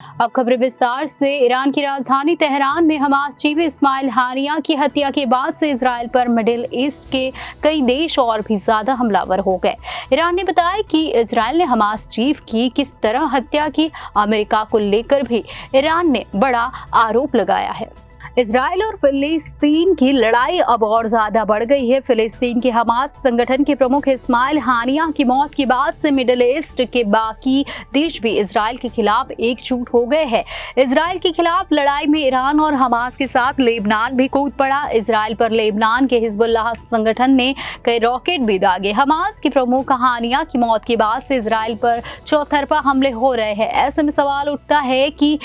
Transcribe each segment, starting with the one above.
अब खबरें विस्तार से। ईरान की राजधानी तेहरान में हमास चीफ इस्माइल हानिया की हत्या के बाद से इजराइल पर मिडिल ईस्ट के कई देश और भी ज्यादा हमलावर हो गए। ईरान ने बताया कि इजराइल ने हमास चीफ की किस तरह हत्या की। अमेरिका को लेकर भी ईरान ने बड़ा आरोप लगाया है। इजराइल और फिलिस्तीन की लड़ाई अब और ज्यादा बढ़ गई है। फिलिस्तीन के हमास संगठन के प्रमुख इस्माइल हानिया की मौत के बाद से मिडिल ईस्ट के बाकी देश भी इजराइल के खिलाफ एकजुट हो गए हैं। इजराइल के खिलाफ लड़ाई में ईरान और हमास के साथ लेबनान भी कूद पड़ा। इजराइल पर लेबनान के हिजबुल्लाह संगठन ने कई रॉकेट भी दागे। हमास के प्रमुख हानिया की मौत के बाद से इजराइल पर चौतरफा हमले हो रहे हैं। ऐसे में सवाल उठता है कि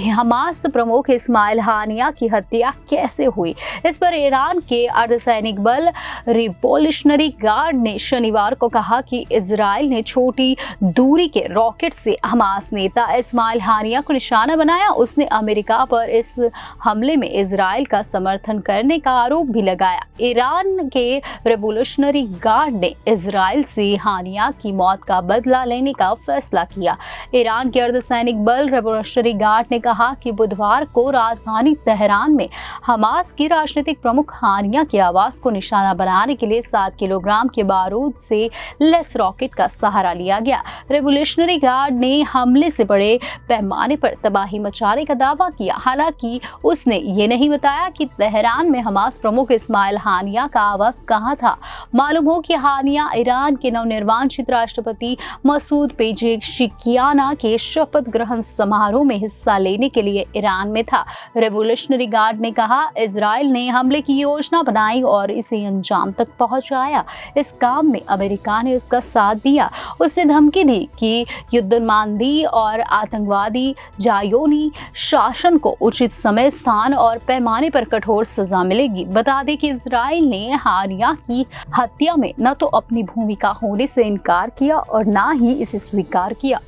हमास प्रमुख इस्माइल हानिया की हत्या कैसे हुई। इस पर ईरान के अर्धसैनिक बल रिवॉल्यूशनरी गार्ड ने शनिवार को कहा कि इजराइल ने छोटी दूरी के रॉकेट से हमास नेता इस्माइल हानिया को निशाना बनाया। उसने अमेरिका पर इस हमले में इजराइल का समर्थन करने का आरोप भी लगाया। ईरान के रिवॉल्यूशनरी गार्ड ने इजराइल से हानिया की मौत का बदला लेने का फैसला किया। ईरान के अर्धसैनिक बल रिवॉल्यूशनरी गार्ड ने कहा कि बुधवार को राजधानी तेहरान में हमास की राजनीतिक प्रमुख हानिया के आवास को निशाना बनाने के लिए 7 किलोग्राम के बारूद से लेस रॉकेट का सहारा लिया गया। रिवॉल्यूशनरी गार्ड ने हमले से बड़े पैमाने पर तबाही मचाने का दावा किया। हालांकि उसने ये नहीं बताया कि तेहरान में हमास प्रमुख इस्माइल हानिया का आवास कहां था। मालूम हो कि हानिया ईरान के नवनिर्वाचित राष्ट्रपति मसूद पेजेशिकियाना के शपथ ग्रहण समारोह में हिस्सा लेने के लिए ईरान में था। रिवॉल्यूशनरी गार्ड ने कहा, इजराइल ने हमले की योजना बनाई और इसे अंजाम तक पहुंचाया। इस काम में अमेरिका ने उसका साथ दिया। उसने धमकी दी कि युद्धोन्मादी और आतंकवादी जायोनी शासन को उचित समय, स्थान और पैमाने पर कठोर सजा मिलेगी। बता दें कि इजराइल ने हानिया की हत्या में न तो अपनी भूमिका होने से इनकार किया और न ही इसे स्वीकार किया।